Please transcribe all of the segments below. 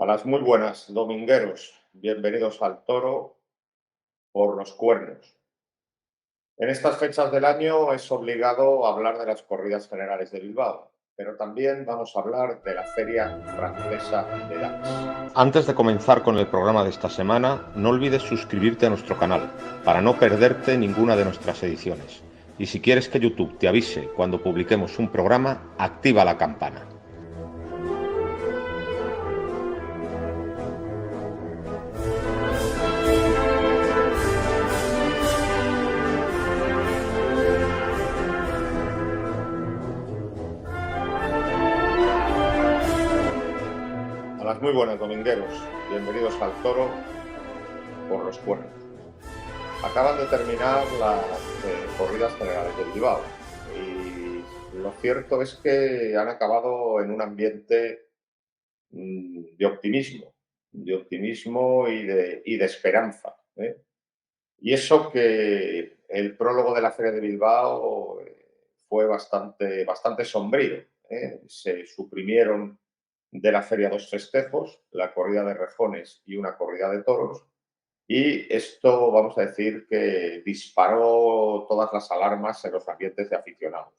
A las muy buenas, domingueros. Bienvenidos al toro por los cuernos. En estas fechas del año es obligado hablar de las corridas generales de Bilbao, pero también vamos a hablar de la Feria Francesa de Dax. Antes de comenzar con el programa de esta semana, no olvides suscribirte a nuestro canal para no perderte ninguna de nuestras ediciones. Y si quieres que YouTube te avise cuando publiquemos un programa, activa la campana. A las muy buenas, domingueros. Bienvenidos al toro por los cuernos. Acaban de terminar las corridas generales de Bilbao y lo cierto es que han acabado en un ambiente de optimismo y de esperanza, ¿eh? Y eso que el prólogo de la Feria de Bilbao fue bastante sombrío, ¿eh? Se suprimieron de la feria dos festejos, la corrida de rejones y una corrida de toros, y esto, vamos a decir, que disparó todas las alarmas en los ambientes de aficionados.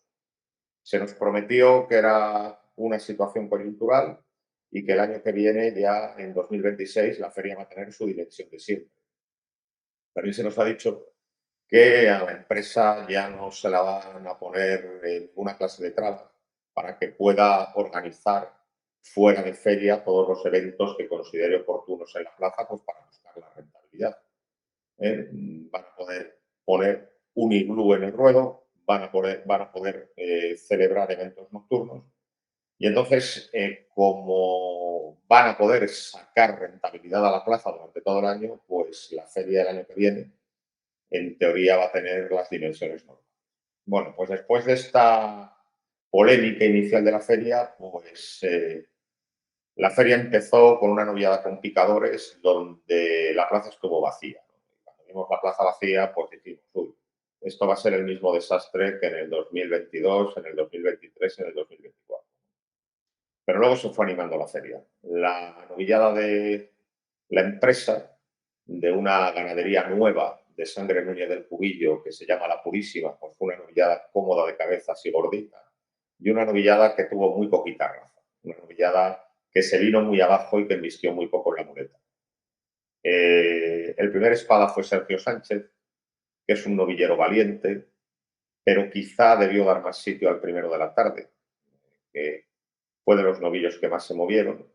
Se nos prometió que era una situación coyuntural y que el año que viene, ya en 2026, la feria va a tener su dimensión de siempre. También se nos ha dicho que a la empresa ya no se la van a poner en una clase de trabas para que pueda organizar fuera de feria todos los eventos que considere oportunos en la plaza, pues para buscar la rentabilidad. Van a poder poner un iglú en el ruedo, van a poder celebrar eventos nocturnos y entonces, como van a poder sacar rentabilidad a la plaza durante todo el año, pues la feria del año que viene, en teoría, va a tener las dimensiones normales. Bueno, pues después de esta polémica inicial de la feria, pues la feria empezó con una novillada con picadores donde la plaza estuvo vacía, ¿no? Y cuando vimos la plaza vacía, pues dijimos, uy, esto va a ser el mismo desastre que en el 2022, en el 2023, en el 2024. Pero luego se fue animando la feria. La novillada de la empresa, de una ganadería nueva de Sangre Núñez del Cubillo, que se llama La Purísima, pues fue una novillada cómoda de cabezas y gordita, y una novillada que tuvo muy poquita raza, una novillada que se vino muy abajo y que embistió muy poco en la muleta. El primer espada fue Sergio Sánchez, que es un novillero valiente, pero quizá debió dar más sitio al primero de la tarde, que fue de los novillos que más se movieron.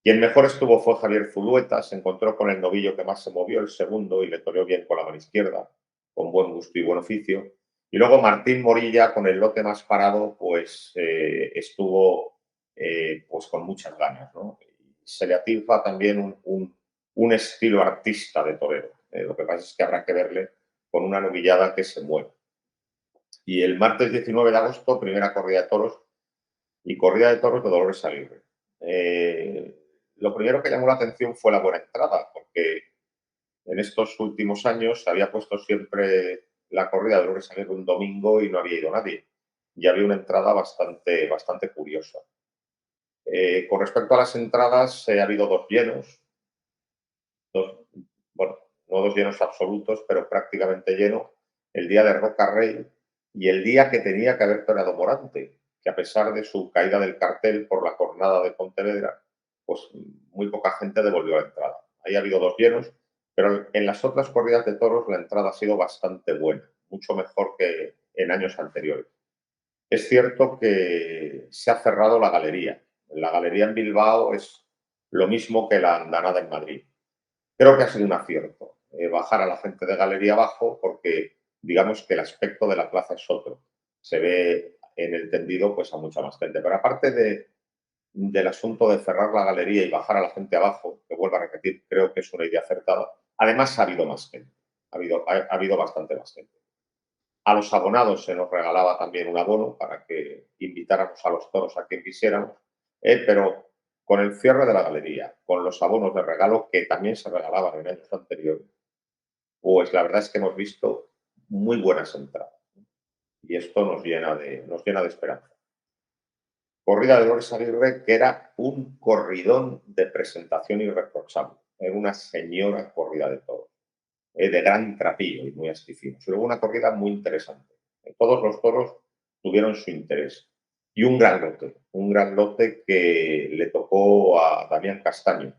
Quien mejor estuvo fue Javier Zulueta, se encontró con el novillo que más se movió, el segundo, y le toreó bien con la mano izquierda, con buen gusto y buen oficio. Y luego Martín Morilla, con el lote más parado, pues estuvo pues con muchas ganas, ¿no? Se le atilfa también un estilo artista de torero. Lo que pasa es que habrá que verle con una novillada que se mueve. Y el martes 19 de agosto, primera corrida de toros, y corrida de toros de Dolores Aguirre. Lo primero que llamó la atención fue la buena entrada, porque en estos últimos años se había puesto siempre la corrida de Dolores Aguirre un domingo y no había ido nadie. Y había una entrada bastante curiosa. Con respecto a las entradas, ha habido dos llenos, dos, bueno, no dos llenos absolutos, pero prácticamente lleno, el día de Roca Rey y el día que tenía que haber toreado Morante, que a pesar de su caída del cartel por la jornada de Pontevedra, pues muy poca gente devolvió la entrada. Ahí ha habido dos llenos, pero en las otras corridas de toros la entrada ha sido bastante buena, mucho mejor que en años anteriores. Es cierto que se ha cerrado la galería. La galería en Bilbao es lo mismo que la andanada en Madrid. Creo que ha sido un acierto bajar a la gente de galería abajo porque digamos que el aspecto de la plaza es otro. Se ve en el tendido pues a mucha más gente. Pero aparte del asunto de cerrar la galería y bajar a la gente abajo, que vuelvo a repetir, creo que es una idea acertada, además ha habido más gente. Ha habido bastante más gente. A los abonados se nos regalaba también un abono para que invitáramos a los toros a quien quisiéramos, pero con el cierre de la galería, con los abonos de regalo que también se regalaban en años anteriores, pues la verdad es que hemos visto muy buenas entradas y esto nos llena de esperanza. corrida de Dolores Aguirre, que era un corridón de presentación irreprochable. Era una señora corrida de toros, de gran trapillo y muy asticino. Luego una corrida muy interesante. Todos los toros tuvieron su interés. Y un gran lote que le tocó a Damián Castaño.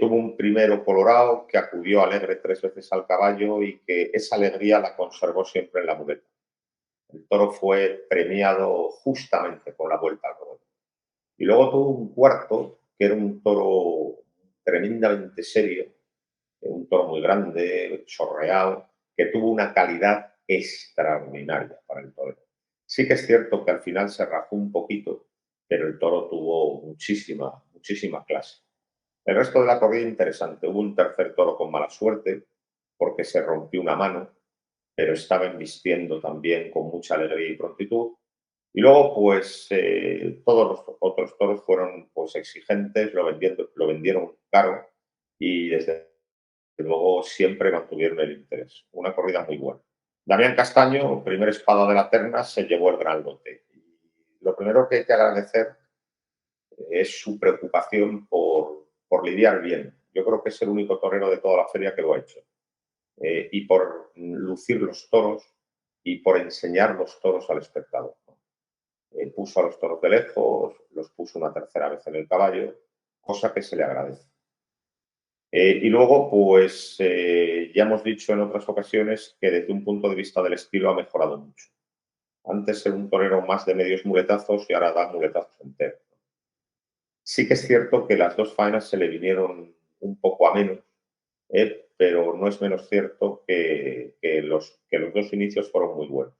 Tuvo un primero colorado que acudió alegre 3 veces al caballo y que esa alegría la conservó siempre en la muleta. El toro fue premiado justamente con la vuelta al ruedo. Y luego tuvo un cuarto, que era un toro tremendamente serio, un toro muy grande, chorreado, que tuvo una calidad extraordinaria para el toro. Sí que es cierto que al final se rajó un poquito, pero el toro tuvo muchísima clase. El resto de la corrida interesante. Hubo un tercer toro con mala suerte, porque se rompió una mano, pero estaba embistiendo también con mucha alegría y prontitud. Y luego, pues, todos los otros toros fueron pues exigentes, lo vendieron caro y desde luego siempre mantuvieron el interés. Una corrida muy buena. Damián Castaño, primer espada de la terna, se llevó el gran lote. Y lo primero que hay que agradecer es su preocupación por lidiar bien. Yo creo que es el único torero de toda la feria que lo ha hecho. Y por lucir los toros y por enseñar los toros al espectador, ¿no? Puso a los toros de lejos, los puso una tercera vez en el caballo, cosa que se le agradece. Y luego, pues ya hemos dicho en otras ocasiones que desde un punto de vista del estilo ha mejorado mucho. Antes era un torero más de medios muletazos y ahora da muletazos enteros. Sí que es cierto que las dos faenas se le vinieron un poco a menos, pero no es menos cierto que los dos inicios fueron muy buenos.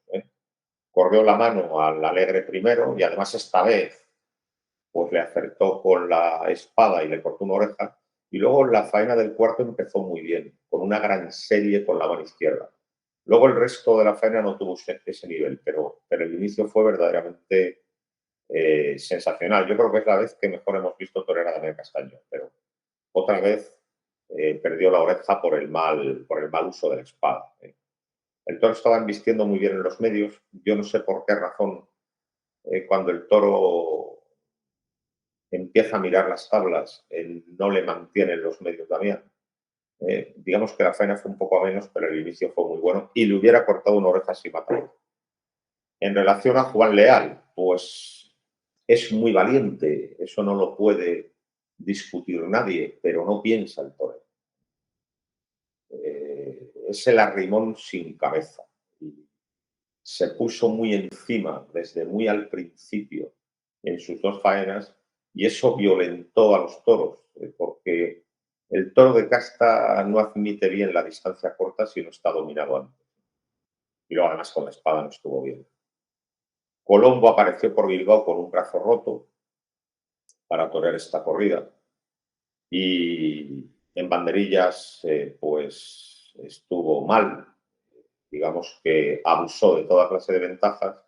Corrió la mano al alegre primero y además esta vez pues le acertó con la espada y le cortó una oreja. Y luego la faena del cuarto empezó muy bien, con una gran serie con la mano izquierda. Luego el resto de la faena no tuvo ese nivel, pero el inicio fue verdaderamente sensacional. Yo creo que es la vez que mejor hemos visto torear a Damián Castaño, pero otra vez perdió la oreja por el mal uso de la espada. El toro estaba embistiendo muy bien en los medios. Yo no sé por qué razón, cuando el toro empieza a mirar las tablas, no le mantienen los medios Damián. Digamos que la faena fue un poco a menos, pero el inicio fue muy bueno y le hubiera cortado una oreja si mataba. En relación a Juan Leal, pues es muy valiente, eso no lo puede discutir nadie, pero no piensa el toro. Es el arrimón sin cabeza. Se puso muy encima desde muy al principio en sus dos faenas y eso violentó a los toros, porque el toro de casta no admite bien la distancia corta si no está dominado antes. Y luego además con la espada no estuvo bien. Colombo apareció por Bilbao con un brazo roto para torear esta corrida y en banderillas pues estuvo mal, digamos que abusó de toda clase de ventajas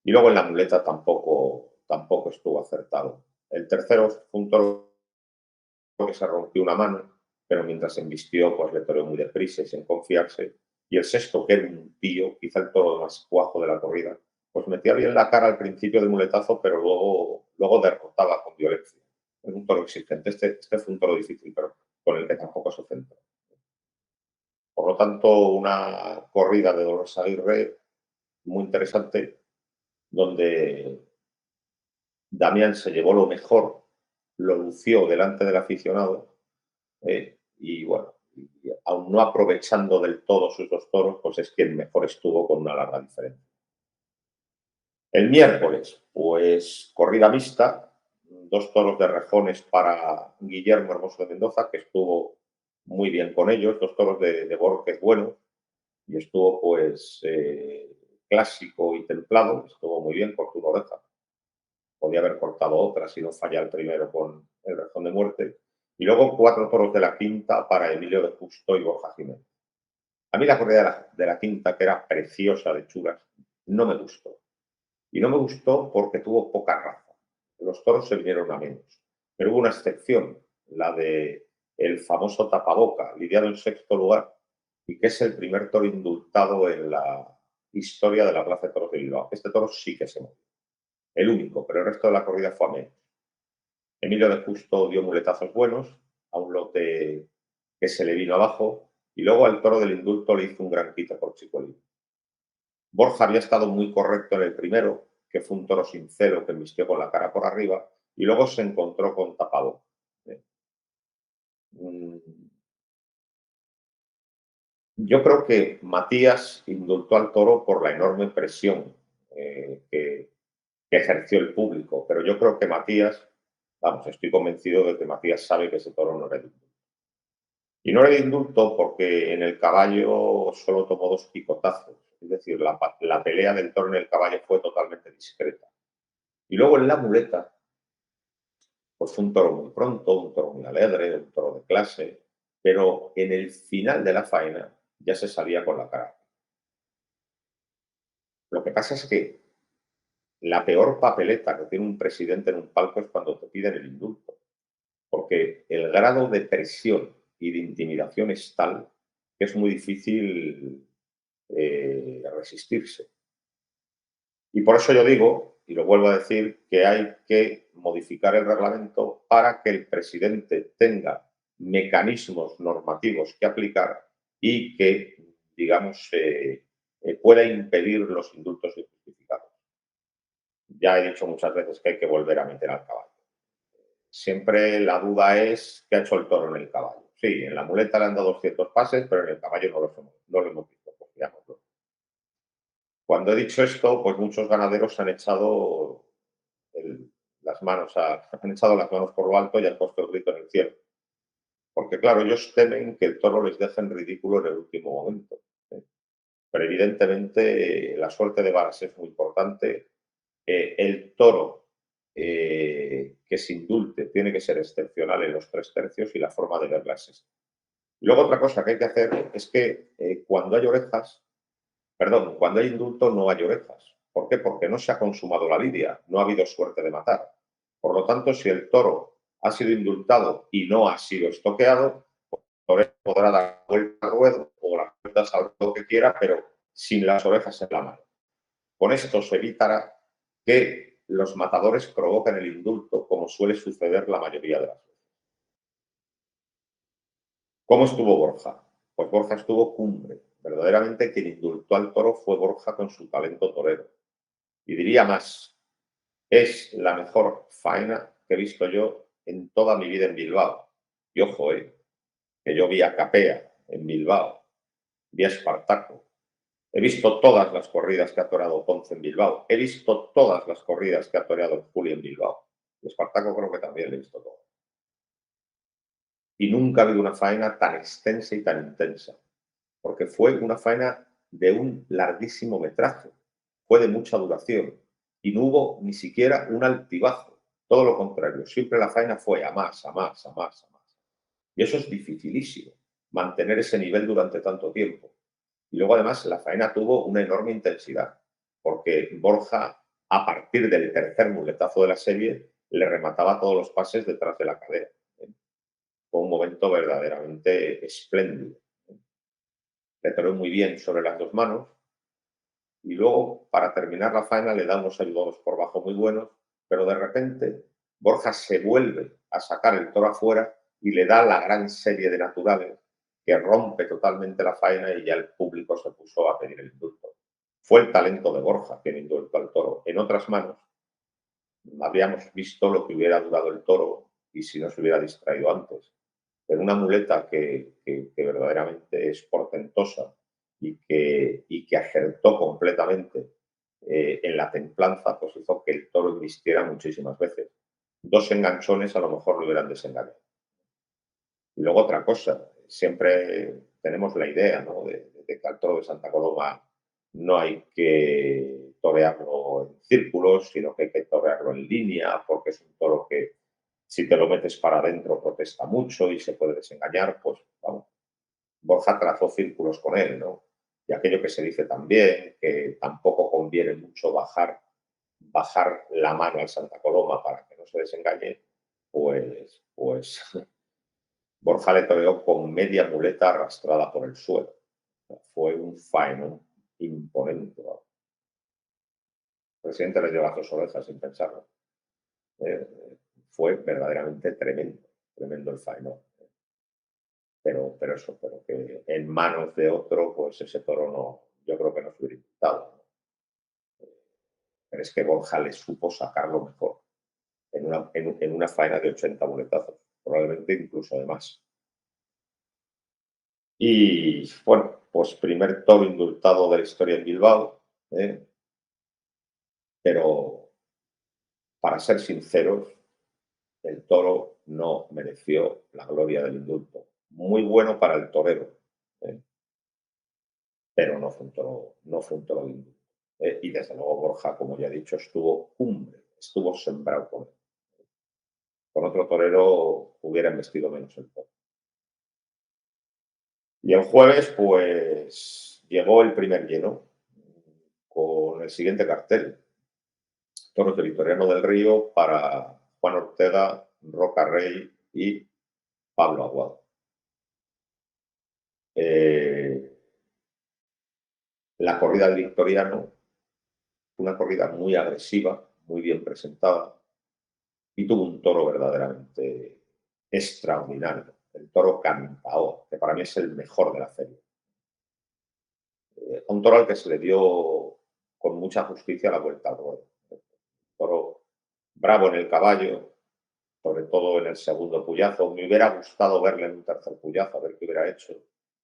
y luego en la muleta tampoco estuvo acertado. El tercero fue un toro que se rompió una mano, pero mientras se embistió pues le toreó muy deprisa y sin confiarse. Y el sexto, que era un tío, quizá el toro más cuajo de la corrida, pues metía bien la cara al principio del muletazo, pero luego derrotaba con violencia. Es un toro exigente. Este fue un toro difícil, pero con el que tampoco se centró. Por lo tanto, una corrida de Dolores Aguirre muy interesante, donde Damián se llevó lo mejor, lo lució delante del aficionado y bueno, y aún no aprovechando del todo sus dos toros, pues es quien mejor estuvo con una larga diferencia. El miércoles, pues corrida mixta, dos toros de rejones para Guillermo Hermoso de Mendoza, que estuvo muy bien con ellos, dos toros de Borges buenos, y estuvo pues clásico y templado, estuvo muy bien, cortó una oreja. Podía haber cortado otra si no falla el primero con el rejón de muerte. Y luego cuatro toros de la quinta para Emilio de Justo y Borja Jiménez. A mí la corrida de la quinta, que era preciosa de chulas, no me gustó. Y no me gustó porque tuvo poca raza. Los toros se vinieron a menos. Pero hubo una excepción, la de el famoso tapaboca, lidiado en sexto lugar, y que es el primer toro indultado en la historia de la Plaza de Toros de Bilbao. Este toro sí que se movió. el único, pero el resto de la corrida fue a menos. Emilio de Justo dio muletazos buenos a un lote que se le vino abajo y luego al toro del indulto le hizo un gran quito por Chicuelín. Borja había estado muy correcto en el primero, que fue un toro sincero que embistió con la cara por arriba y luego se encontró con tapado. Yo creo que Matías indultó al toro por la enorme presión que ejerció el público, pero yo creo que Matías, vamos, estoy convencido de que Matías sabe que ese toro no era de indulto. Y no era de indulto porque en el caballo solo tomó 2 picotazos, es decir, la pelea del toro en el caballo fue totalmente discreta. Y luego en la muleta, pues fue un toro muy pronto, un toro muy alegre, un toro de clase, pero en el final de la faena ya se salía con la cara. Lo que pasa es que la peor papeleta que tiene un presidente en un palco es cuando te piden el indulto, porque el grado de presión y de intimidación es tal que es muy difícil resistirse. Y por eso yo digo, y lo vuelvo a decir, que hay que modificar el reglamento para que el presidente tenga mecanismos normativos que aplicar y que, digamos, pueda impedir los indultos injustificados. Ya he dicho muchas veces que hay que volver a meter al caballo. Siempre la duda es qué ha hecho el toro en el caballo. Sí, en la muleta le han dado 200 pases, pero en el caballo no lo hemos visto, pues, digámoslo. Cuando he dicho esto, pues muchos ganaderos han echado las manos han echado las manos por lo alto y han puesto el grito en el cielo. Porque claro, ellos temen que el toro les deje en ridículo en el último momento. Pero evidentemente la suerte de varas es muy importante. El toro que se indulte tiene que ser excepcional en los 3/3 y la forma de verla es esta. Y luego otra cosa que hay que hacer es que cuando hay orejas, perdón, cuando hay indulto no hay orejas. ¿Por qué? Porque no se ha consumado la lidia, no ha habido suerte de matar. Por lo tanto, si el toro ha sido indultado y no ha sido estoqueado, el torero podrá dar vuelta al ruedo o las vueltas al ruedo que quiera, pero sin las orejas en la mano. Con esto se evitará que los matadores provoquen el indulto, como suele suceder la mayoría de las veces. ¿Cómo estuvo Borja? Pues Borja estuvo cumbre. Verdaderamente quien indultó al toro fue Borja con su talento torero. Y diría más, es la mejor faena que he visto yo en toda mi vida en Bilbao. Y ojo, que yo vi a Capea en Bilbao, vi a Espartaco. He visto todas las corridas que ha toreado Ponce en Bilbao. He visto todas las corridas que ha toreado Juli en Bilbao. Y Espartaco creo que también le he visto todo. Y nunca ha habido una faena tan extensa y tan intensa. Porque fue una faena de un larguísimo metraje. Fue de mucha duración. Y no hubo ni siquiera un altibajo. Todo lo contrario. Siempre la faena fue a más, a más, a más, a más. Y eso es dificilísimo. Mantener ese nivel durante tanto tiempo. Y luego, además, la faena tuvo una enorme intensidad, porque Borja, a partir del tercer muletazo de la serie, le remataba todos los pases detrás de la cadera. Fue un momento verdaderamente espléndido. Le toreó muy bien sobre las 2 manos y luego, para terminar la faena, le da unos ayudados por bajo muy buenos, pero de repente Borja se vuelve a sacar el toro afuera y le da la gran serie de naturales que rompe totalmente la faena y ya el público se puso a pedir el indulto. Fue el talento de Borja quien indultó al toro. En otras manos, habríamos visto lo que hubiera durado el toro y si no se hubiera distraído antes. En una muleta que verdaderamente es portentosa y que acertó completamente en la templanza, pues hizo que el toro invistiera muchísimas veces. 2 enganchones a lo mejor lo hubieran desengañado. Y luego otra cosa, siempre tenemos la idea, ¿no?, de que al toro de Santa Coloma no hay que torearlo en círculos, sino que hay que torearlo en línea, porque es un toro que si te lo metes para adentro protesta mucho y se puede desengañar, pues vamos. Borja trazó círculos con él, ¿no? Y aquello que se dice también, que tampoco conviene mucho bajar la mano al Santa Coloma para que no se desengañe, pues Borja le toreó con media muleta arrastrada por el suelo. Fue un faenón imponente. ¿No? presidente le dio las 2 orejas sin pensarlo. Fue verdaderamente tremendo, tremendo el faenón. Pero que en manos de otro, pues ese toro no, yo creo que no se hubiera intentado, ¿no? Pero es que Borja le supo sacarlo mejor en una faena de 80 muletazos, probablemente incluso de más. Y bueno, pues primer toro indultado de la historia en Bilbao, pero para ser sinceros, el toro no mereció la gloria del indulto. Muy bueno para el torero, pero no fue un toro de indulto. Y desde luego Borja, como ya he dicho, estuvo sembrado con él. Con otro torero hubiera investido menos el toro. Y el jueves, pues, llegó el primer lleno con el siguiente cartel. Toros de Victoriano del Río para Juan Ortega, Roca Rey y Pablo Aguado. La corrida del Victoriano, una corrida muy agresiva, muy bien presentada, y tuvo un toro verdaderamente extraordinario. El toro Cantao, que para mí es el mejor de la feria. Un toro al que se le dio con mucha justicia la vuelta al ruedo. Un toro bravo en el caballo, sobre todo en el segundo puyazo. Me hubiera gustado verle en un tercer puyazo, a ver qué hubiera hecho.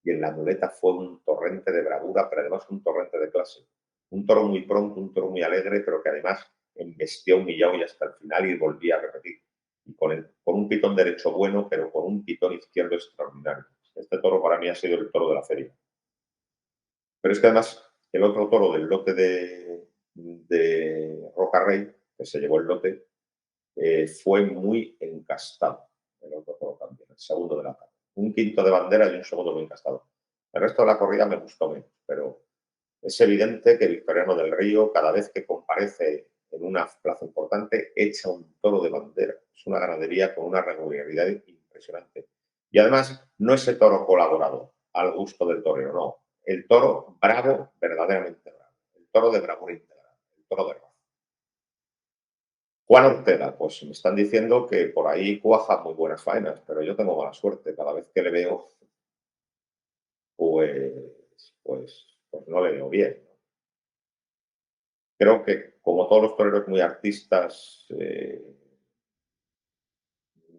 Y en la muleta fue un torrente de bravura, pero además un torrente de clase. Un toro muy pronto, un toro muy alegre, pero que además embestió humillado y hasta el final y volvía a repetir. Y con un pitón derecho bueno, pero con un pitón izquierdo extraordinario. Este toro para mí ha sido el toro de la feria. Pero es que además el otro toro del lote de Roca Rey, que se llevó el lote, fue muy encastado. El otro toro también, el segundo de la tarde. Un quinto de bandera y un segundo muy encastado. El resto de la corrida me gustó menos, pero es evidente que Victoriano del Río, cada vez que comparece en una plaza importante, echa un toro de bandera. Es una ganadería con una regularidad impresionante. Y además, no ese toro colaborador, al gusto del torero, no. El toro bravo, verdaderamente bravo. El toro de bravura integral. El toro de raza. Juan Ortega, pues me están diciendo que por ahí cuaja muy buenas faenas, pero yo tengo mala suerte. Cada vez que le veo, pues no le veo bien. Creo que, como todos los toreros muy artistas,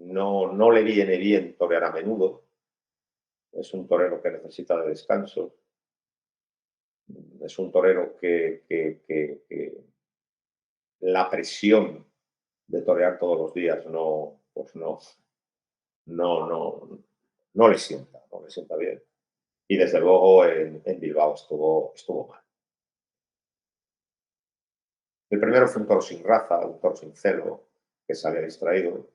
no le viene bien torear a menudo. Es un torero que necesita de descanso. Es un torero que la presión de torear todos los días no le sienta bien. Y desde luego en Bilbao estuvo mal. El primero fue un toro sin raza, un toro sin celo, que se había distraído.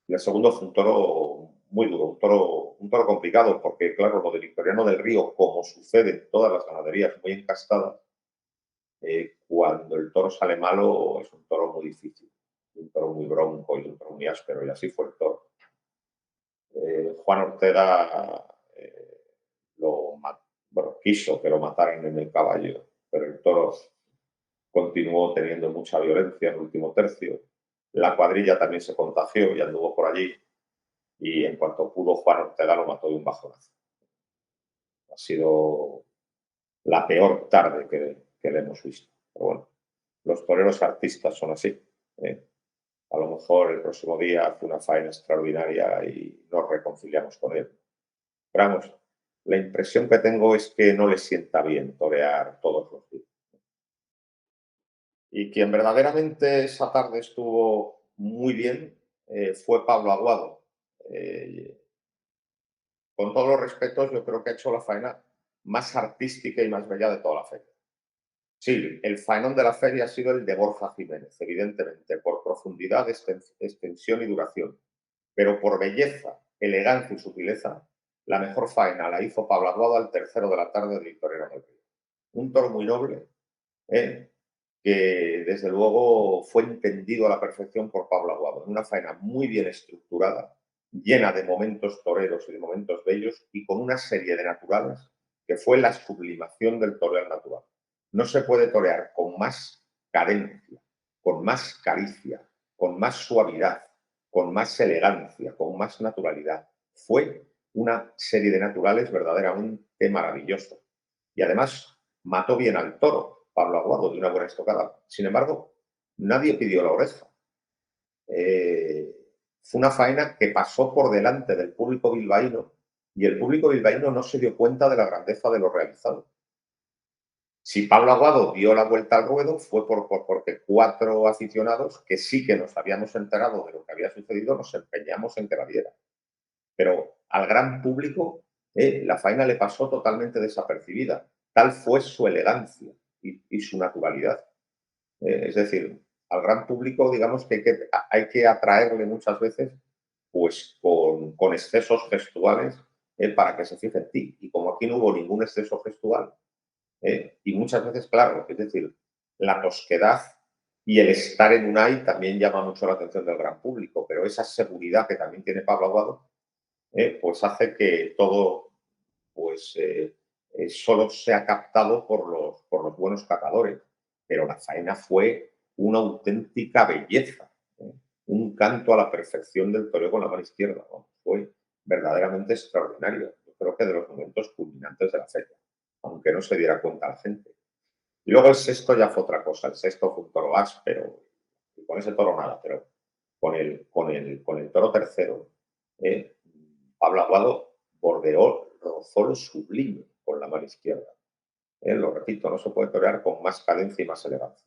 Y el segundo fue un toro muy duro, un toro complicado, porque claro, lo de Victoriano del Río, como sucede en todas las ganaderías muy encastadas, cuando el toro sale malo es un toro muy difícil, un toro muy bronco y un toro muy áspero, y así fue el toro. Juan Ortega quiso que lo mataran en el caballo, pero el toro continuó teniendo mucha violencia en el último tercio. La cuadrilla también se contagió y anduvo por allí, y en cuanto pudo, Juan Ortega lo mató de un bajonazo. Ha sido la peor tarde que le hemos visto. Pero bueno, los toreros artistas son así. A lo mejor el próximo día hace una faena extraordinaria y nos reconciliamos con él. Pero vamos, la impresión que tengo es que no le sienta bien torear todos los días. Y quien verdaderamente esa tarde estuvo muy bien fue Pablo Aguado. Con todos los respetos, yo creo que ha hecho la faena más artística y más bella de toda la feria. Sí, el faenón de la feria ha sido el de Borja Jiménez, evidentemente, por profundidad, extensión y duración. Pero por belleza, elegancia y sutileza, la mejor faena la hizo Pablo Aguado al tercero de la tarde de Victoriano del Río. Un toro muy noble, que desde luego fue entendido a la perfección por Pablo Aguado. Una faena muy bien estructurada, llena de momentos toreros y de momentos bellos, y con una serie de naturales que fue la sublimación del toreo natural. No se puede torear con más cadencia, con más caricia, con más suavidad, con más elegancia, con más naturalidad. Fue una serie de naturales verdaderamente maravilloso. Y además mató bien al toro, Pablo Aguado, de una buena estocada. Sin embargo, nadie pidió la oreja. Eh, Fue una faena que pasó por delante del público bilbaíno y el público bilbaíno no se dio cuenta de la grandeza de lo realizado. Si Pablo Aguado dio la vuelta al ruedo fue porque 4 aficionados que sí que nos habíamos enterado de lo que había sucedido nos empeñamos en que la viera. Pero al gran público la faena le pasó totalmente desapercibida. Tal fue su elegancia y su naturalidad. Es decir, al gran público, digamos que hay que atraerle muchas veces pues con excesos gestuales para que se fije en ti. Y como aquí no hubo ningún exceso gestual, y muchas veces, claro, es decir, la tosquedad y el estar en un AI también llama mucho la atención del gran público, pero esa seguridad que también tiene Pablo Aguado, pues hace que todo pues solo sea captado por los buenos catadores. Pero la faena fue una auténtica belleza, un canto a la perfección del toreo con la mano izquierda. ¿No? Fue verdaderamente extraordinario. Yo creo que de los momentos culminantes de la feria, aunque no se diera cuenta la gente. Y luego el sexto ya fue otra cosa. El sexto fue un toro áspero, y con ese toro nada, pero con el toro tercero, eh, Pablo Aguado bordeó, rozó lo sublime con la mano izquierda. Lo repito, no se puede torear con más cadencia y más elegancia.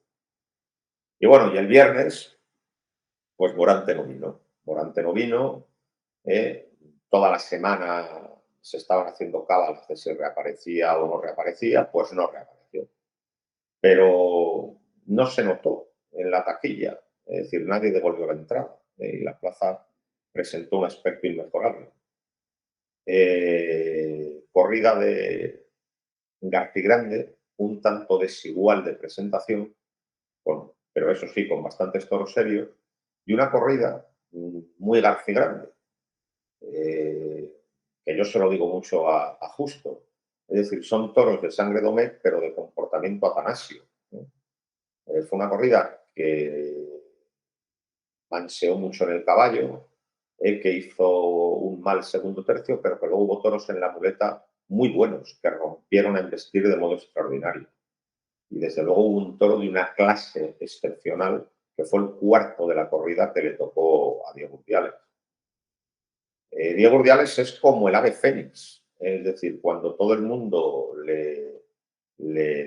Y bueno, y el viernes, pues Morante no vino. Morante no vino. eh, Toda la semana se estaban haciendo cábalas de si reaparecía o no reaparecía, pues no reapareció. Pero no se notó en la taquilla, es decir, nadie devolvió la entrada y la plaza presentó un aspecto inmejorable. Corrida de Garcigrande, un tanto desigual de presentación, pero eso sí, con bastantes toros serios, y una corrida muy Garcigrande, que yo se lo digo mucho a Justo. Es decir, son toros de sangre Domecq, pero de comportamiento Atanasio. Fue una corrida que manseó mucho en el caballo, que hizo un mal segundo tercio, pero que luego hubo toros en la muleta muy buenos, que rompieron a embestir de modo extraordinario. Y desde luego hubo un toro de una clase excepcional, que fue el cuarto de la corrida que le tocó a Diego Urdiales. Diego Urdiales es como el ave fénix, es decir, cuando todo el mundo le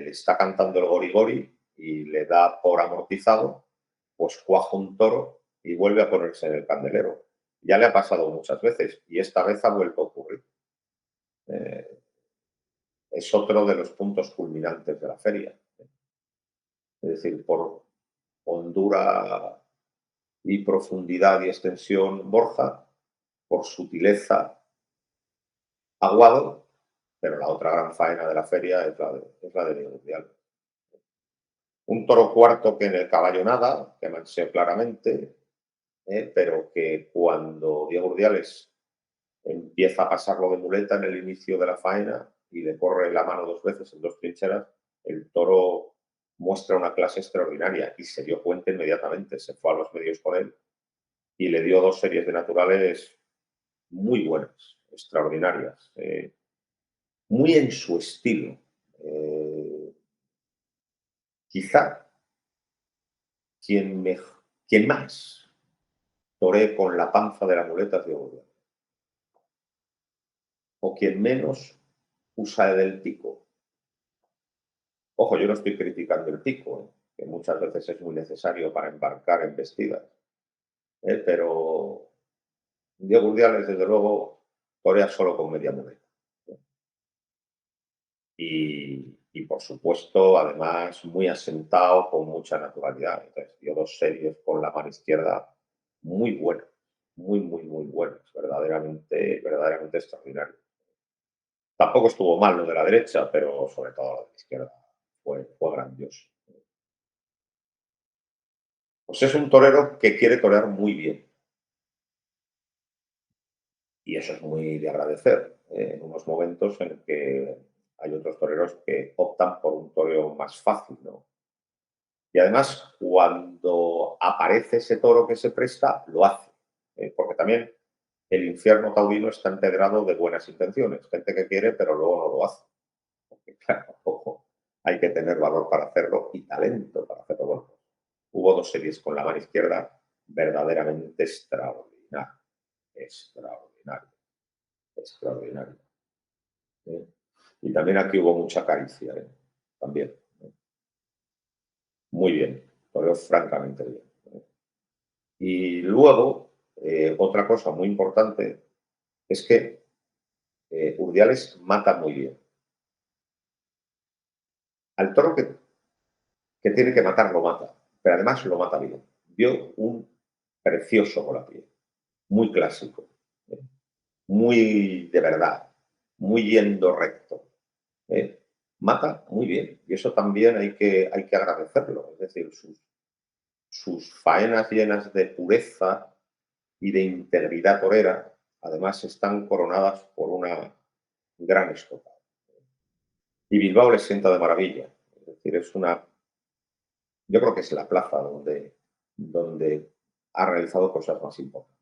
está cantando el gorigori y le da por amortizado, pues cuaja un toro y vuelve a ponerse en el candelero. Ya le ha pasado muchas veces y esta vez ha vuelto a ocurrir. Eh, es otro de los puntos culminantes de la feria. Es decir, por hondura y profundidad y extensión Borja, por sutileza Aguado, pero la otra gran faena de la feria es la de Diego Urdiales. Un toro cuarto que en el caballo nada, que manseó claramente, pero que cuando Diego Urdiales empieza a pasarlo de muleta en el inicio de la faena y le corre la mano 2 veces en 2 trincheras, el toro muestra una clase extraordinaria y se dio cuenta inmediatamente, se fue a los medios con él y le dio 2 series de naturales muy buenas, extraordinarias, muy en su estilo. Quizá quien, quien más toree con la panza de la muleta es Diego Urdiales, o quien menos usa del pico. Ojo, yo no estoy criticando el pico, que muchas veces es muy necesario para embarcar en vestidas, pero Diego Urdiales, desde luego, torea solo con media muleta. Y, por supuesto, además, muy asentado, con mucha naturalidad. Entonces, dio 2 series con la mano izquierda muy buenas, muy buenas, verdaderamente extraordinarias. Tampoco estuvo mal lo de la derecha, pero sobre todo lo de la izquierda fue grandioso. Pues es un torero que quiere torear muy bien. Y eso es muy de agradecer en unos momentos en que hay otros toreros que optan por un toreo más fácil, ¿no? Y además, cuando aparece ese toro que se presta, lo hace. Porque también el infierno taurino está integrado de buenas intenciones. Gente que quiere, pero luego no lo hace. Porque, claro, ojo, hay que tener valor para hacerlo y talento para hacerlo. Bueno, hubo 2 series con la mano izquierda verdaderamente extraordinarias. Extraordinario, extraordinario. ¿Eh? Y también aquí hubo mucha caricia, también. Muy bien, lo veo francamente bien. Y luego, otra cosa muy importante es que Urdiales mata muy bien. Al toro que tiene que matar, lo mata, pero además lo mata bien. Dio un precioso volapié, muy clásico, ¿eh? Muy de verdad, muy yendo recto. ¿Eh? Mata muy bien y eso también hay que agradecerlo. Es decir, sus faenas llenas de pureza y de integridad torera, además están coronadas por una gran estocada. Y Bilbao les sienta de maravilla. Es decir, yo creo que es la plaza donde ha realizado cosas más importantes.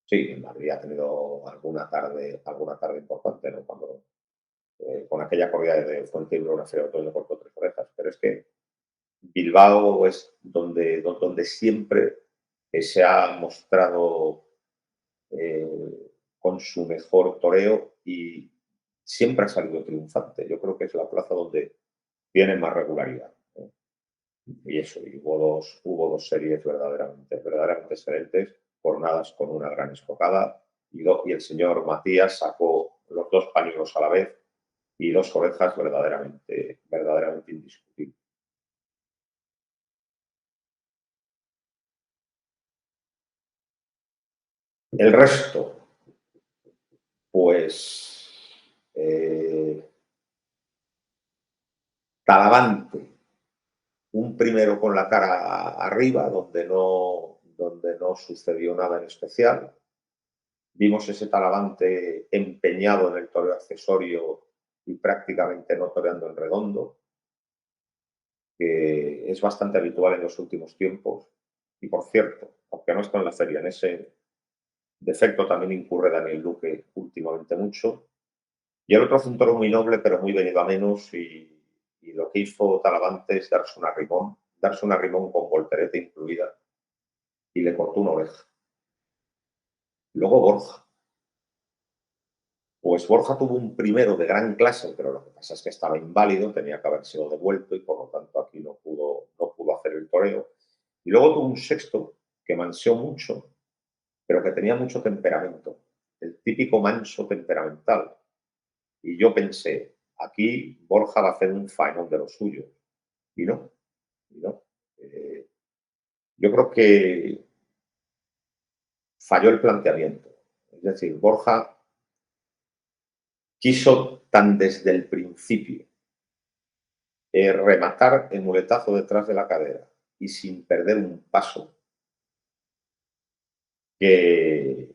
Sí, en Madrid ha tenido alguna tarde importante, ¿no? Cuando, con aquella corrida de Fuenteibro, una feria de otoño cortó 3 orejas, pero es que Bilbao es donde siempre se ha mostrado con su mejor toreo y siempre ha salido triunfante. Yo creo que es la plaza donde tiene más regularidad. Y eso, y hubo dos series verdaderamente excelentes, coronadas con una gran estocada, y el señor Matías sacó los 2 pañuelos a la vez y 2 orejas verdaderamente indiscutibles. El resto, pues, Talavante, un primero con la cara arriba, donde no sucedió nada en especial. Vimos ese Talavante empeñado en el toreo accesorio y prácticamente no toreando en redondo, que es bastante habitual en los últimos tiempos. Y por cierto, aunque no está en la feria, en ese defecto también incurre Daniel Duque últimamente mucho. Y el otro fue un toro muy noble, pero muy venido a menos, y lo que hizo Talavante es darse una rimón con voltereta incluida, y le cortó una oreja. Luego Borja. Pues Borja tuvo un primero de gran clase, pero lo que pasa es que estaba inválido, tenía que haber sido devuelto y por lo tanto aquí no pudo hacer el toreo. Y luego tuvo un sexto que manseó mucho, pero que tenía mucho temperamento, el típico manso temperamental. Y yo pensé, aquí Borja va a hacer un faenón de lo suyo. Y no, y no. Yo creo que falló el planteamiento. Es decir, Borja quiso tan desde el principio rematar el muletazo detrás de la cadera y sin perder un paso que,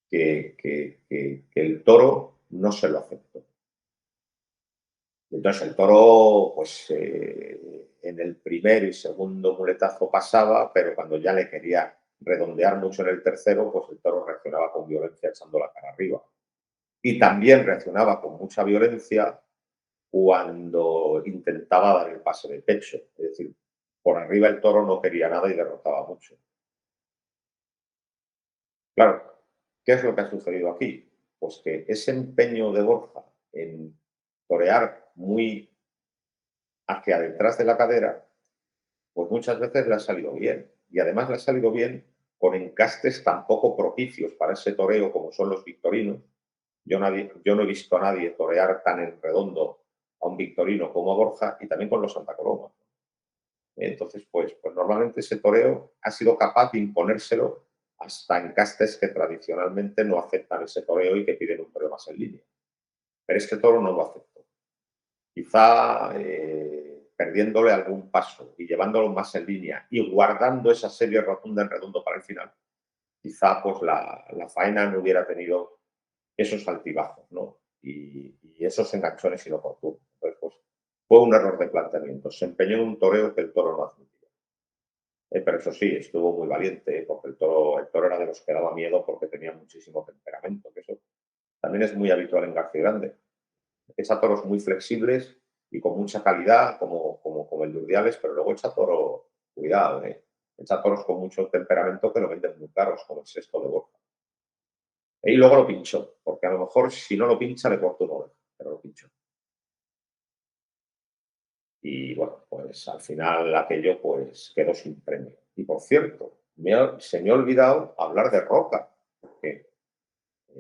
que el toro no se lo aceptó. Entonces el toro, pues en el primer y segundo muletazo pasaba, pero cuando ya le quería redondear mucho en el tercero, pues el toro reaccionaba con violencia echando la cara arriba. Y también reaccionaba con mucha violencia cuando intentaba dar el pase de pecho. Es decir, por arriba el toro no quería nada y derrotaba mucho. Claro, ¿qué es lo que ha sucedido aquí? Pues que ese empeño de Borja en torear muy hacia detrás de la cadera, pues muchas veces le ha salido bien. Y además le ha salido bien con encastes tan poco propicios para ese toreo como son los victorinos. Yo no he visto a nadie torear tan en redondo a un victorino como a Borja y también con los Santa Coloma. Entonces, pues normalmente ese toreo ha sido capaz de imponérselo hasta encastes que tradicionalmente no aceptan ese toreo y que piden un toreo más en línea. Pero este toro no lo aceptó. Quizá perdiéndole algún paso y llevándolo más en línea y guardando esa serie rotunda en redondo para el final, quizá pues la faena no hubiera tenido esos altibajos, ¿no? Y esos enganchones inoportunos. Entonces, pues fue un error de planteamiento. Se empeñó en un toreo que el toro no admitía. Pero eso sí, estuvo muy valiente, porque el toro era de los que daba miedo porque tenía muchísimo temperamento, que eso también es muy habitual en García Grande. Echa toros muy flexibles y con mucha calidad, como el de Urdiales, pero luego echa toros, cuidado, echa toros con mucho temperamento que lo venden muy caros, como el Sexto de Borja. Y luego lo pinchó, porque a lo mejor si no lo pincha le corto una oreja, pero lo pinchó. Y bueno, pues al final aquello pues quedó sin premio. Y por cierto, se me ha olvidado hablar de Roca, porque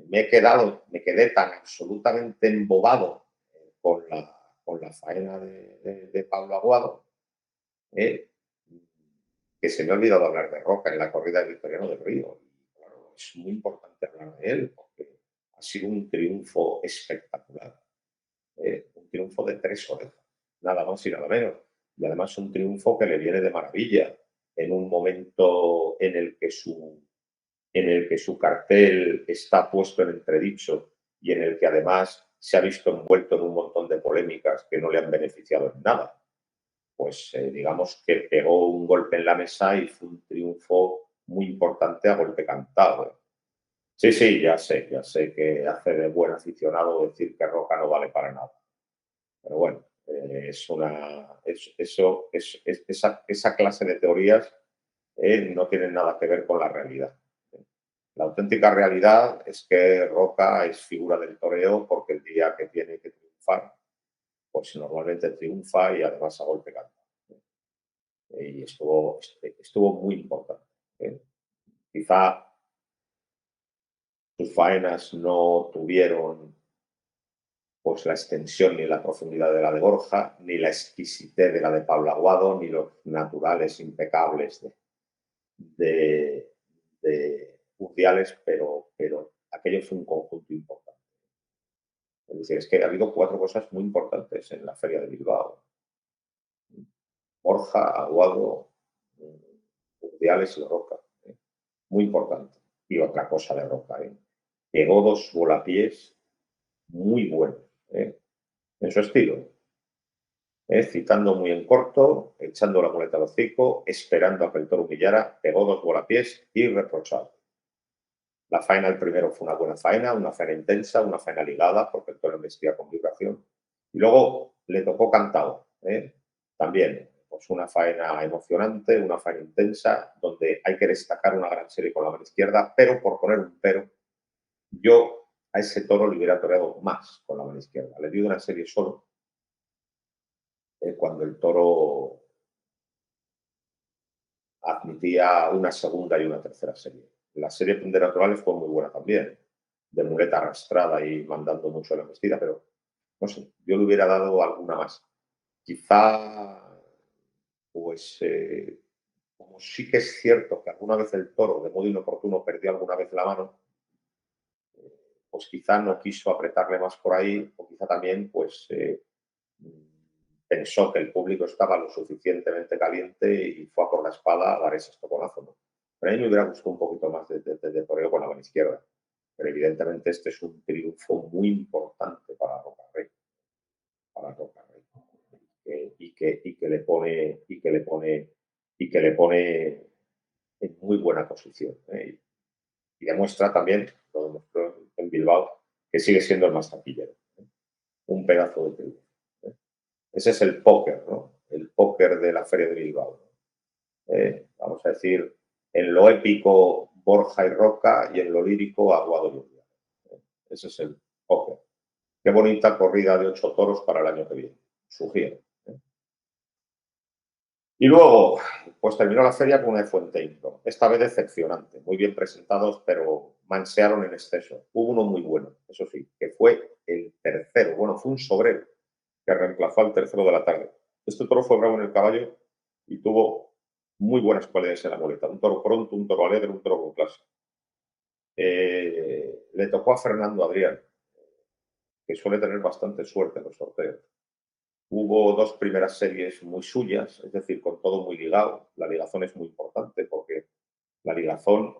me quedé tan absolutamente embobado con la faena de Pablo Aguado, eh, que se me ha olvidado hablar de Roca en la corrida del Victoriano del Río. Y, claro, es muy importante hablar de él, porque ha sido un triunfo espectacular, un triunfo de 3 orejas, nada más y nada menos. Y además un triunfo que le viene de maravilla, en un momento en el que su cartel está puesto en entredicho y en el que además se ha visto envuelto en un montón de polémicas que no le han beneficiado en nada. Pues digamos que pegó un golpe en la mesa y fue un triunfo muy importante a golpe cantado. Sí, sí, ya sé que hace de buen aficionado decir que Roca no vale para nada. Pero bueno, esa clase de teorías no tienen nada que ver con la realidad. La auténtica realidad es que Roca es figura del toreo porque el día que tiene que triunfar, pues normalmente triunfa y además a golpe canta. Y estuvo muy importante. ¿eh? Quizá sus faenas no tuvieron pues la extensión ni la profundidad de la de Borja, ni la exquisitez de la de Pablo Aguado, ni los naturales impecables de, de Urdiales, pero aquello fue un conjunto importante. Es decir, es que ha habido 4 cosas muy importantes en la Feria de Bilbao. Borja, Aguado, Urdiales y Roca. Muy importante. Y otra cosa de Roca. Pegó 2 volapiés muy buenos, en su estilo. Citando muy en corto, echando la muleta al hocico, esperando a que el toro humillara, pegó 2 volapiés irreprochables. La faena del primero fue una faena intensa, una faena ligada, porque el toro embestía con vibración. Y luego le tocó cantado, también, pues una faena emocionante, una faena intensa, donde hay que destacar una gran serie con la mano izquierda, pero por poner un pero, yo a ese toro le hubiera toreado más con la mano izquierda. Le di una serie solo, cuando el toro admitía una segunda y una tercera serie. La serie de naturales fue muy buena también, de muleta arrastrada y mandando mucho la embestida, pero no sé, yo le hubiera dado alguna más. Quizá, pues, como sí que es cierto que alguna vez el toro, de modo inoportuno, perdió alguna vez la mano, pues quizá no quiso apretarle más por ahí, o quizá también, pues, pensó que el público estaba lo suficientemente caliente y fue a por la espada a dar ese estoconazo, ¿no? Pero a mí me hubiera gustado un poquito más de toreo con la mano izquierda. Pero evidentemente este es un triunfo muy importante para Rocarrey, para Rocarrey. Y que le pone en muy buena posición. Y demuestra también, lo demostró en Bilbao, que sigue siendo el más taquillero. Un pedazo de triunfo. Ese es el póker, ¿no? El póker de la Feria de Bilbao. Vamos a decir, en lo épico Borja y Roca y en lo lírico Aguado y Urdia. Ese es el póker. Qué bonita corrida de 8 toros para el año que viene. Sugiero. Y luego, pues terminó la feria con una de Fuenteindo. Esta vez decepcionante. Muy bien presentados, pero mansearon en exceso. Hubo uno muy bueno, eso sí, que fue el tercero. Bueno, fue un sobrero que reemplazó al tercero de la tarde. Este toro fue bravo en el caballo y tuvo muy buenas cualidades en la muleta. Un toro pronto, un toro alegre, un toro con clase. Le tocó a Fernando Adrián, que suele tener bastante suerte en los sorteos. Hubo 2 primeras series muy suyas, es decir, con todo muy ligado. La ligazón es muy importante porque la ligazón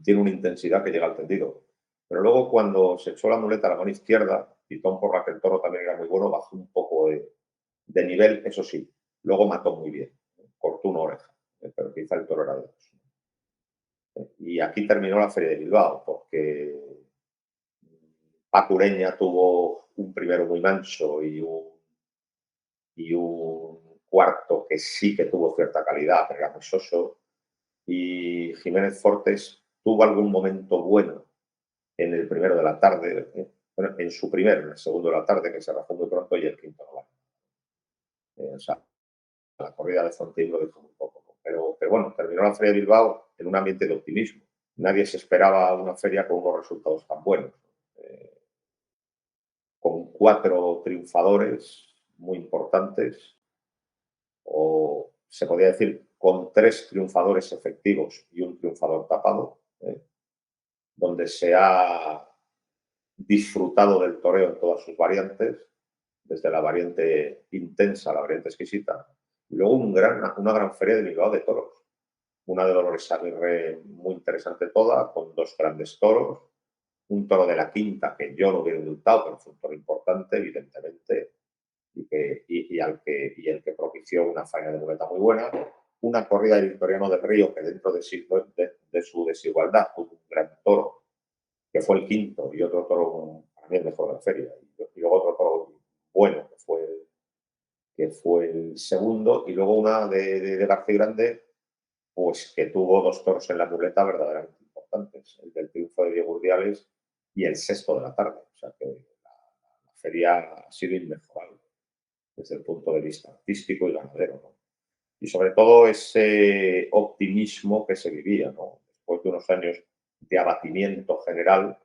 tiene una intensidad que llega al tendido. Pero luego cuando se echó la muleta a la mano izquierda, Pitón por la que el toro también era muy bueno, bajó un poco de nivel, eso sí, luego mató muy bien, cortó una oreja, pero quizá el toro era de dos. Y aquí terminó la Feria de Bilbao, porque Paco Ureña tuvo un primero muy manso y un cuarto que sí que tuvo cierta calidad, pero era muy soso. Y Jiménez Fortes tuvo algún momento bueno en el primero de la tarde, bueno, en su primero, en el segundo de la tarde, que se rajó muy pronto, y el quinto no vale. O sea, la corrida de Fontín lo dijo muy poco. ¿No? Pero bueno, terminó la Feria de Bilbao en un ambiente de optimismo. Nadie se esperaba una feria con unos resultados tan buenos. Eh, con 4 triunfadores muy importantes, o se podría decir con 3 triunfadores efectivos y un triunfador tapado, donde se ha disfrutado del toreo en todas sus variantes, desde la variante intensa a la variante exquisita, y luego una gran feria de Bilbao de toros. Una de Dolores Aguirre muy interesante toda, con 2 grandes toros, un toro de la quinta que yo no hubiera indultado, pero fue un toro importante, evidentemente, y el que propició una faena de muleta muy buena. Una corrida de Victoriano del Río que dentro de su desigualdad tuvo un gran toro, que fue el quinto, y otro toro para mí el mejor de la feria. Y luego otro toro bueno, que fue el segundo, y luego una de García Grande, pues que tuvo 2 toros en la muleta verdaderamente importantes, el del triunfo de Diego Urdiales y el sexto de la tarde. O sea que la feria ha sido inmejorable desde el punto de vista artístico y ganadero, ¿no? Y sobre todo ese optimismo que se vivía, ¿no? Después de unos años de abatimiento general,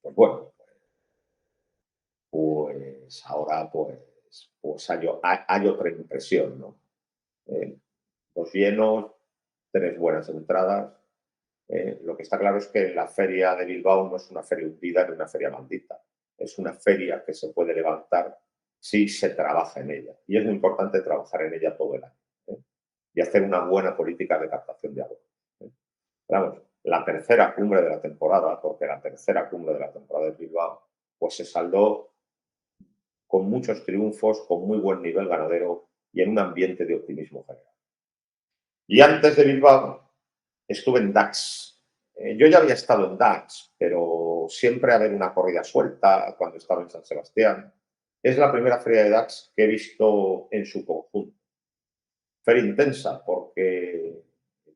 pues bueno, pues ahora pues hay otra impresión, ¿no? Eh, los llenos, 3 buenas entradas. Lo que está claro es que la feria de Bilbao no es una feria hundida ni una feria maldita. Es una feria que se puede levantar si se trabaja en ella. Y es muy importante trabajar en ella todo el año. ¿Eh? Y hacer una buena política de captación de agua. ¿Eh? Vamos, la tercera cumbre de la temporada, porque la tercera cumbre de la temporada de Bilbao, pues se saldó con muchos triunfos, con muy buen nivel ganadero y en un ambiente de optimismo general. Y antes de Bilbao estuve en Dax. Yo ya había estado en Dax, pero siempre a ver una corrida suelta cuando estaba en San Sebastián. Es la primera feria de Dax que he visto en su conjunto. Feria intensa porque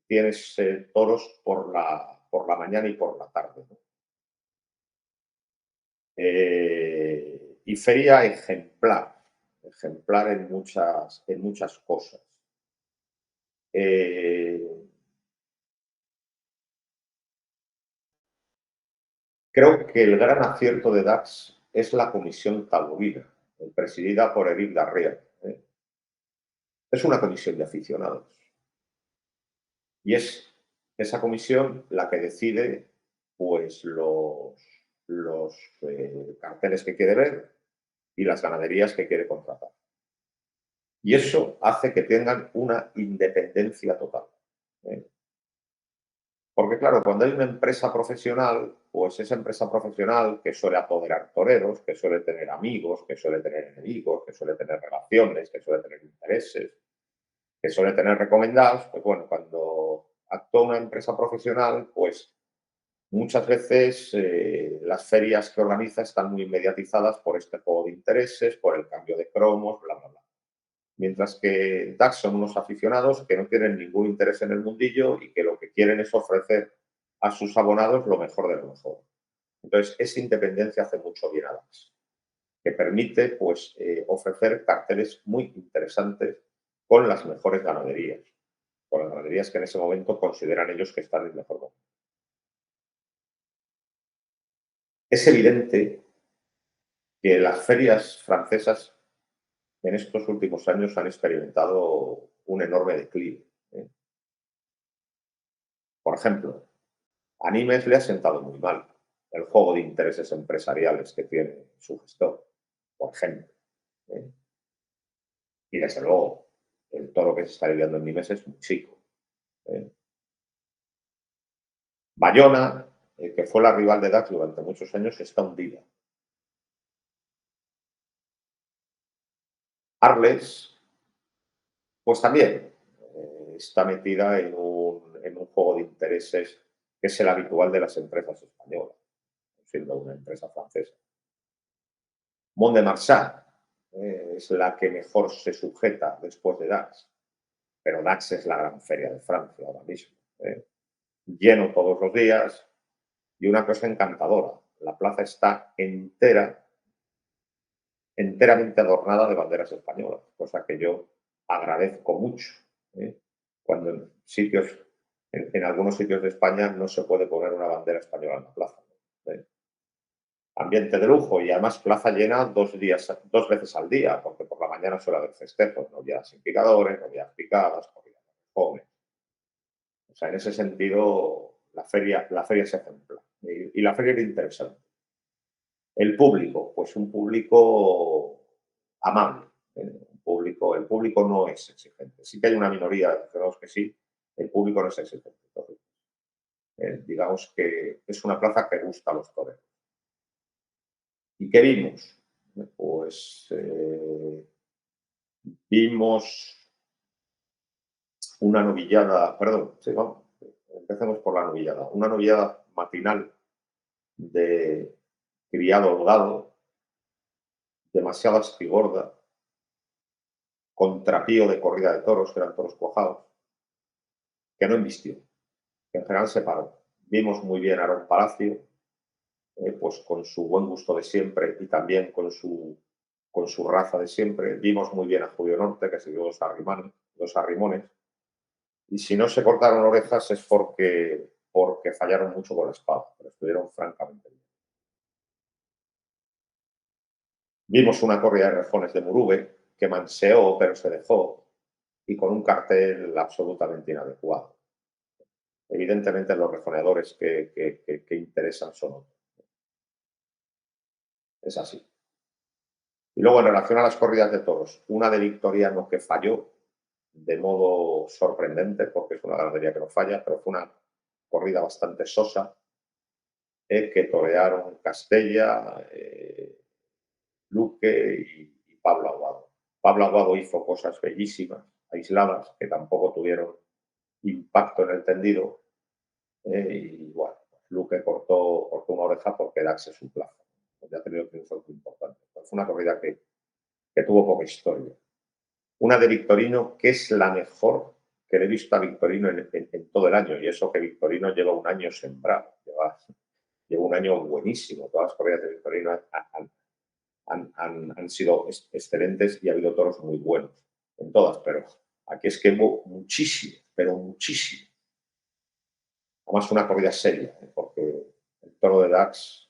tienes toros por la mañana y por la tarde. ¿No? Y feria ejemplar en muchas cosas. Eh, Creo que el gran acierto de Dax es la comisión taurina, presidida por Eric Darrea. Es una comisión de aficionados. Y es esa comisión la que decide pues, los carteles que quiere ver y las ganaderías que quiere contratar. Y eso hace que tengan una independencia total. ¿Eh? Porque claro, cuando hay una empresa profesional, pues esa empresa profesional que suele apoderar toreros, que suele tener amigos, que suele tener enemigos, que suele tener relaciones, que suele tener intereses, que suele tener recomendados, pues bueno, cuando actúa una empresa profesional, pues muchas veces las ferias que organiza están muy mediatizadas por este juego de intereses, por el cambio de cromos, bla, bla, bla. Mientras que DAX son unos aficionados que no tienen ningún interés en el mundillo y que lo que quieren es ofrecer a sus abonados lo mejor de lo mejor. Entonces, esa independencia hace mucho bien a DAX, que permite pues, ofrecer carteles muy interesantes con las mejores ganaderías, con las ganaderías que en ese momento consideran ellos que están en mejor momento. Es evidente que las ferias francesas en estos últimos años han experimentado un enorme declive. Por ejemplo, a Nimes le ha sentado muy mal el juego de intereses empresariales que tiene su gestor, por ejemplo. ¿Eh? Y desde luego, el toro que se está lidiando en Nimes es muy chico. ¿Eh? Bayona, que fue la rival de Dax durante muchos años, está hundida. Arles, pues también está metida en un juego de intereses que es el habitual de las empresas españolas, siendo una empresa francesa. Mont de Marsan es la que mejor se sujeta después de Dax, pero Dax es la gran feria de Francia ahora mismo. Lleno todos los días y una cosa encantadora, la plaza está enteramente adornada de banderas españolas, cosa que yo agradezco mucho. ¿eh? Cuando en algunos sitios de España no se puede poner una bandera española en la plaza. ¿eh? Ambiente de lujo y además plaza llena 2 veces al día, porque por la mañana suele haber festejos, novilladas sin picadores, novilladas picadas, corridas de jóvenes. O sea, en ese sentido, la feria se ejemplar. Y la feria era interesante. El público, pues un público amable. El público no es exigente. Sí que hay una minoría, digamos que sí, el público no es exigente. Entonces, digamos que es una plaza que gusta a los toreros. ¿Y qué vimos? Pues vimos una novillada, perdón, sí, vamos, empecemos por la novillada. Una novillada matinal de criado holgado, demasiado espigorda, contrapío de corrida de toros, que eran toros cuajados, que no embistió, que en general se paró. Vimos muy bien a Aarón Palacio, pues con su buen gusto de siempre y también con su raza de siempre. Vimos muy bien a Julio Norte, que se dio dos arrimones. Y si no se cortaron orejas es porque fallaron mucho con la espada, pero estuvieron francamente bien. Vimos una corrida de rejones de Murube, que manseó, pero se dejó, y con un cartel absolutamente inadecuado. Evidentemente los rejoneadores que interesan son otros. Es así. Y luego, en relación a las corridas de toros, una de Victoriano que falló de modo sorprendente, porque es una ganadería que no falla, pero fue una corrida bastante sosa, que torearon Castella, Luque y Pablo Aguado. Pablo Aguado hizo cosas bellísimas, aisladas, que tampoco tuvieron impacto en el tendido, y bueno, Luque cortó una oreja porque Dax es un plazo. Ya ha tenido triunfos muy importantes. Fue una corrida que tuvo poca historia. Una de Victorino, que es la mejor que le he visto a Victorino en todo el año, y eso que Victorino lleva un año sembrado, lleva un año buenísimo. Todas las corridas de Victorino han sido excelentes y ha habido toros muy buenos en todas, pero aquí es que hubo muchísimo, pero muchísimo. Además, una corrida seria, porque el toro de Dax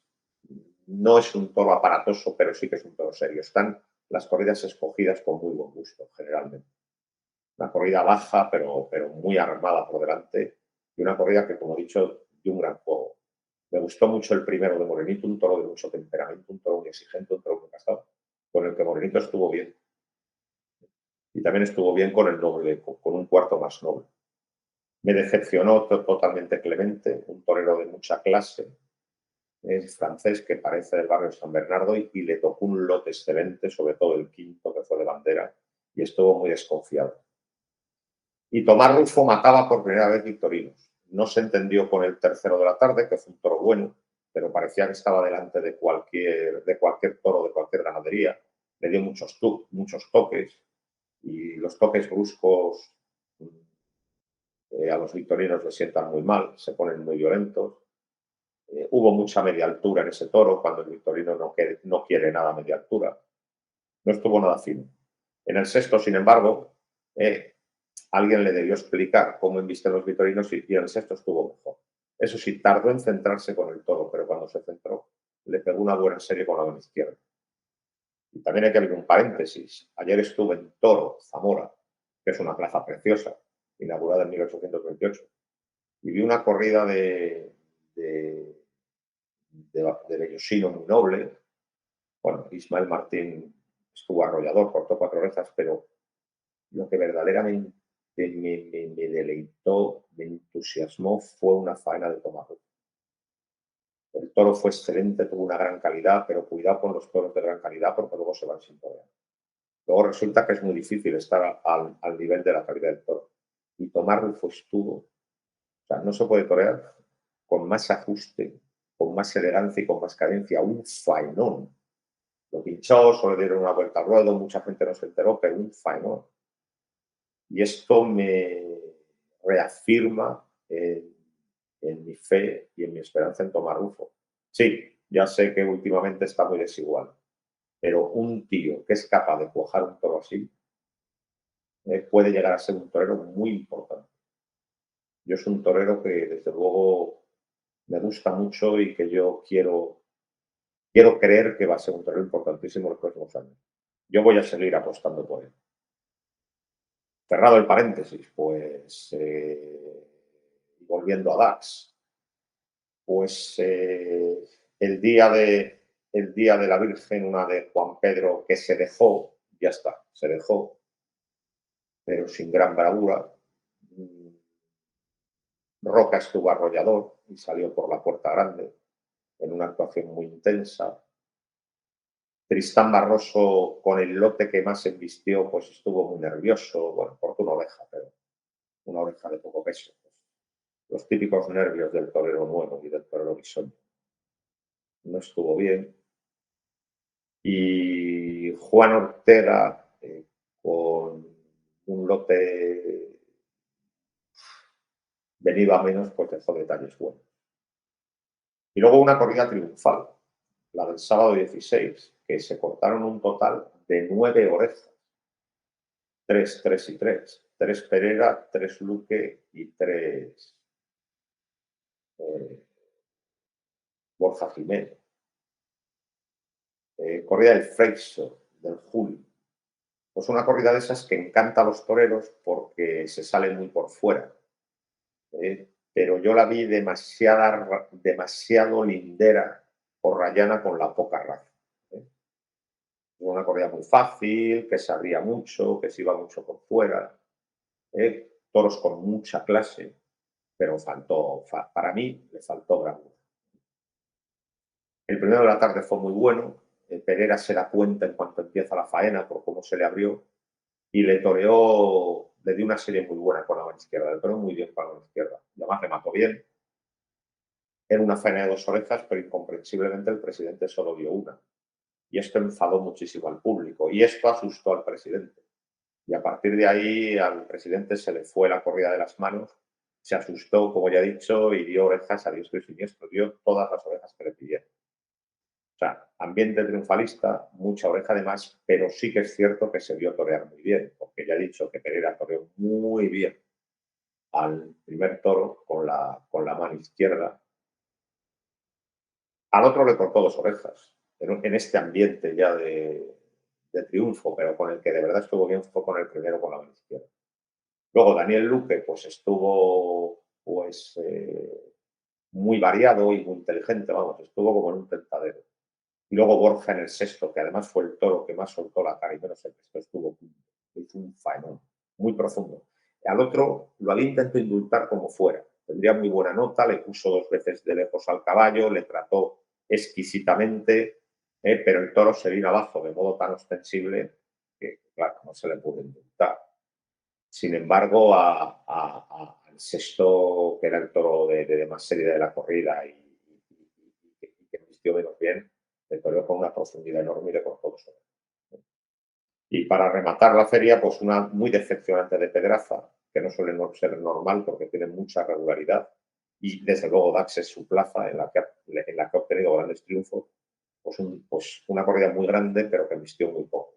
no es un toro aparatoso, pero sí que es un toro serio. Están las corridas escogidas con muy buen gusto, generalmente. Una corrida baja, pero muy armada por delante, y una corrida que, como he dicho, de un gran juego. Me gustó mucho el primero de Morenito, un toro de mucho temperamento, un toro muy exigente, un toro muy casado, con el que Morenito estuvo bien. Y también estuvo bien con el noble, con un cuarto más noble. Me decepcionó totalmente Clemente, un torero de mucha clase, es francés, que parece del barrio de San Bernardo, y le tocó un lote excelente, sobre todo el quinto, que fue de bandera, y estuvo muy desconfiado. Y Tomás Rufo mataba por primera vez victorinos. No se entendió con el tercero de la tarde, que fue un toro bueno, pero parecía que estaba delante de cualquier toro, de cualquier ganadería. Le dio muchos toques, y los toques bruscos a los victorinos les sientan muy mal, se ponen muy violentos. Hubo mucha media altura en ese toro, cuando el victorino no quiere nada a media altura. No estuvo nada fino. En el sexto, sin embargo, alguien le debió explicar cómo embisten los victorinos y en el sexto estuvo mejor. Eso sí, tardó en centrarse con el toro, pero cuando se centró, le pegó una buena serie con la mano izquierda. Y también hay que abrir un paréntesis. Ayer estuve en Toro, Zamora, que es una plaza preciosa, inaugurada en 1828, y vi una corrida de Bellosino muy noble. Bueno, Ismael Martín estuvo arrollador, cortó 4 orejas, pero lo que verdaderamente me deleitó, me entusiasmó, fue una faena de Tomás Rufo. El toro fue excelente, tuvo una gran calidad, pero cuidado con los toros de gran calidad porque luego se van sin poder. Luego resulta que es muy difícil estar al nivel de la calidad del toro. Y Tomás Rufo estuvo, o sea, no se puede torear con más ajuste, con más elegancia y con más cadencia, un faenón. Lo pinchó, solo dieron una vuelta al ruedo, mucha gente no se enteró, pero un faenón. Y esto me reafirma en mi fe y en mi esperanza en Tomás Rufo. Sí, ya sé que últimamente está muy desigual, pero un tío que es capaz de cuajar un toro así puede llegar a ser un torero muy importante. Yo soy un torero que desde luego me gusta mucho y que yo quiero creer que va a ser un torero importantísimo en los próximos años. Yo voy a seguir apostando por él. Cerrado el paréntesis, pues volviendo a Dax, pues el día de la Virgen, una de Juan Pedro que se dejó, ya está, se dejó, pero sin gran bravura. Roca estuvo arrollador y salió por la puerta grande en una actuación muy intensa. Tristán Barroso, con el lote que más embistió, pues estuvo muy nervioso, bueno, cortó una oreja, pero una oreja de poco peso. Pues, los típicos nervios del torero nuevo y del torero bisoño. No estuvo bien. Y Juan Ortega, con un lote venido a menos, pues dejó detalles buenos. Y luego una corrida triunfal, la del sábado 16, que se cortaron un total de 9 orejas. 3, 3 y 3. 3 Pereira, 3 Luque y 3 Borja Jiménez. Corrida del Freixo, del Julio. Pues una corrida de esas que encanta a los toreros porque se salen muy por fuera. Pero yo la vi demasiado lindera o rayana con la poca raza. Una corrida muy fácil, que se abría mucho, que se iba mucho por fuera. Toros con mucha clase, pero para mí le faltó bravura. El primero de la tarde fue muy bueno. Pereira se da cuenta en cuanto empieza la faena por cómo se le abrió y le toreó, le dio una serie muy buena con la mano izquierda, le toreó muy bien con la mano izquierda. Y además remató bien. Era una faena de 2 orejas, pero incomprensiblemente el presidente solo vio una. Y esto enfadó muchísimo al público y esto asustó al presidente. Y a partir de ahí al presidente se le fue la corrida de las manos, se asustó, como ya he dicho, y dio orejas a diestro y siniestro, dio todas las orejas que le pidieron. O sea, ambiente triunfalista, mucha oreja de más, pero sí que es cierto que se vio torear muy bien, porque ya he dicho que Pereira toreó muy bien al primer toro con la mano izquierda. Al otro le cortó 2 orejas, en este ambiente ya de triunfo, pero con el que de verdad estuvo bien fue con el primero con la mano izquierda. Luego Daniel Luque pues estuvo pues muy variado y muy inteligente, vamos, estuvo como en un tentadero. Y luego Borja en el sexto, que además fue el toro que más soltó la cara y menos el resto estuvo, hizo un faenón, muy profundo. Al otro lo había intentado indultar como fuera, tendría muy buena nota, le puso 2 veces de lejos al caballo, le trató exquisitamente, pero el toro se vino abajo de modo tan ostensible que, claro, no se le pudo indultar. Sin embargo, al sexto, que era el toro de más serie de la corrida y que vistió menos bien, le toreó con una profundidad enorme y le cortó 2 orejas. Y para rematar la feria, pues una muy decepcionante de Pedraza, que no suele ser normal porque tiene mucha regularidad. Y desde luego Dax es su plaza en la que ha obtenido grandes triunfos. Pues una corrida muy grande, pero que vistió muy poco.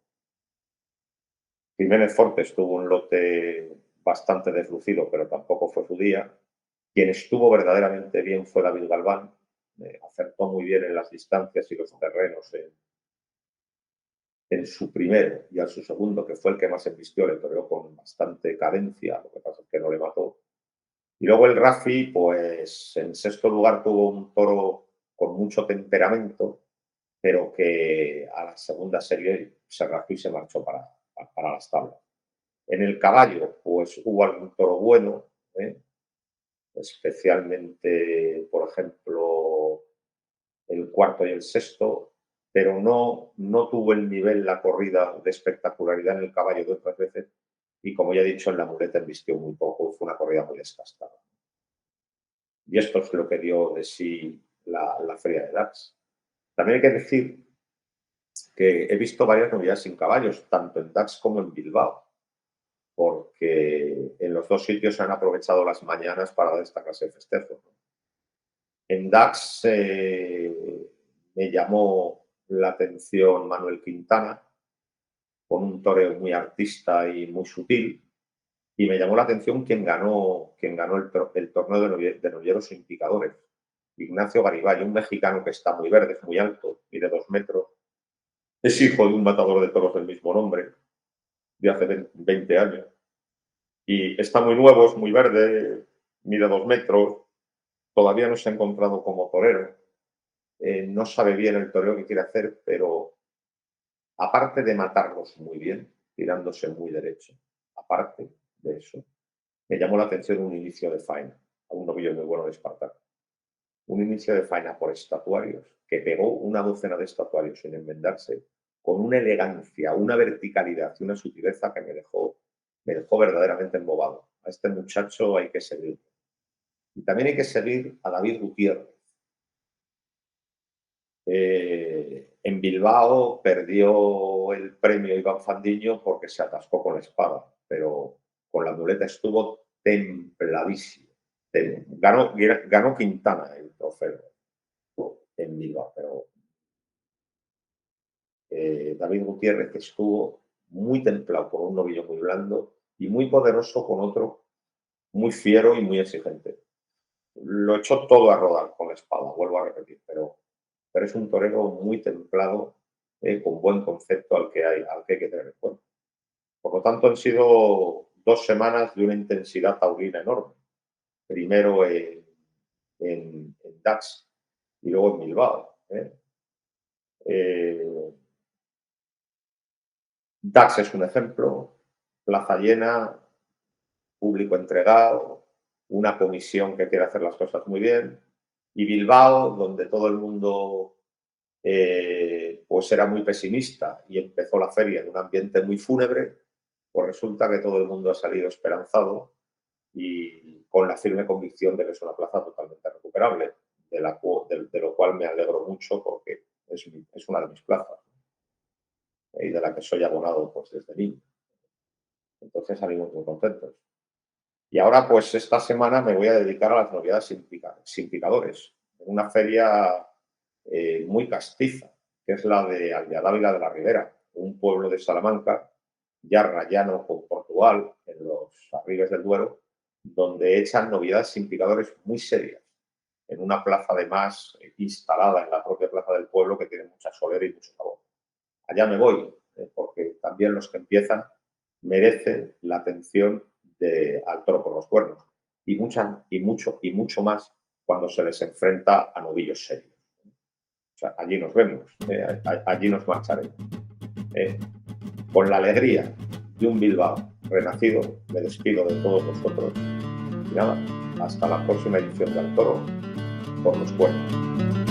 Jiménez Fortes tuvo un lote bastante deslucido, pero tampoco fue su día. Quien estuvo verdaderamente bien fue David Galván. Acertó muy bien en las distancias y los terrenos en su primero y a su segundo, que fue el que más embistió, le toreó con bastante cadencia, lo que pasa es que no le mató. Y luego el Rafi, pues en sexto lugar tuvo un toro con mucho temperamento, pero que a la segunda serie se rajó y se marchó para las tablas. En el caballo, pues hubo algún toro bueno, especialmente, por ejemplo, el cuarto y el sexto, pero no tuvo el nivel, la corrida de espectacularidad en el caballo de otras veces, y como ya he dicho, en la muleta embistió muy poco, fue una corrida muy desgastada. Y esto es lo que dio de sí la feria de Dax. También hay que decir que he visto varias novedades sin caballos, tanto en Dax como en Bilbao, porque en los dos sitios se han aprovechado las mañanas para dar esta clase de festejos. En Dax me llamó la atención Manuel Quintana, con un toreo muy artista y muy sutil, y me llamó la atención quien ganó el torneo de novilleros sin picadores, Ignacio Garibay, un mexicano que está muy verde, es muy alto, mide 2 metros, es hijo de un matador de toros del mismo nombre, de hace 20 años, y está muy nuevo, es muy verde, mide 2 metros, todavía no se ha encontrado como torero, no sabe bien el toreo que quiere hacer, pero aparte de matarlos muy bien, tirándose muy derecho, aparte de eso, me llamó la atención un inicio de faena, a un novillo muy bueno de Espartaco. Un inicio de faena por estatuarios, que pegó una docena de estatuarios sin enmendarse, con una elegancia, una verticalidad y una sutileza que me dejó verdaderamente embobado. A este muchacho hay que seguirlo. Y también hay que seguir a David Gutiérrez. En Bilbao perdió el premio Iván Fandiño porque se atascó con la espada, pero con la muleta estuvo templadísimo. Ganó Quintana el trofeo en Bilbao, pero David Gutiérrez estuvo muy templado con un novillo muy blando y muy poderoso con otro muy fiero y muy exigente. Lo echó todo a rodar con la espada, vuelvo a repetir, pero es un torero muy templado, con buen concepto al que hay que tener en cuenta. Por lo tanto, han sido 2 semanas de una intensidad taurina enorme. Primero en Dax y luego en Bilbao. Dax es un ejemplo, plaza llena, público entregado, una comisión que quiere hacer las cosas muy bien, y Bilbao, donde todo el mundo pues era muy pesimista y empezó la feria en un ambiente muy fúnebre, pues resulta que todo el mundo ha salido esperanzado y con la firme convicción de que es una plaza totalmente recuperable, de lo cual me alegro mucho porque es una de mis plazas y de la que soy abonado pues desde niño. Entonces salimos muy contentos. Y ahora, pues esta semana me voy a dedicar a las novedades sin picadores, en una feria muy castiza, que es la de Aldeadávila de la Ribera, un pueblo de Salamanca, ya rayano con Portugal, en los arribes del Duero, donde echan novedades sin picadores muy serias, en una plaza además instalada en la propia plaza del pueblo que tiene mucha solera y mucho sabor. Allá me voy, porque también los que empiezan merecen la atención al toro por los cuernos y mucho más cuando se les enfrenta a novillos serios. O sea, allí nos vemos, allí nos marcharemos. Con la alegría de un Bilbao renacido, me despido de todos vosotros y nada, hasta la próxima edición del Toro por los Cuernos.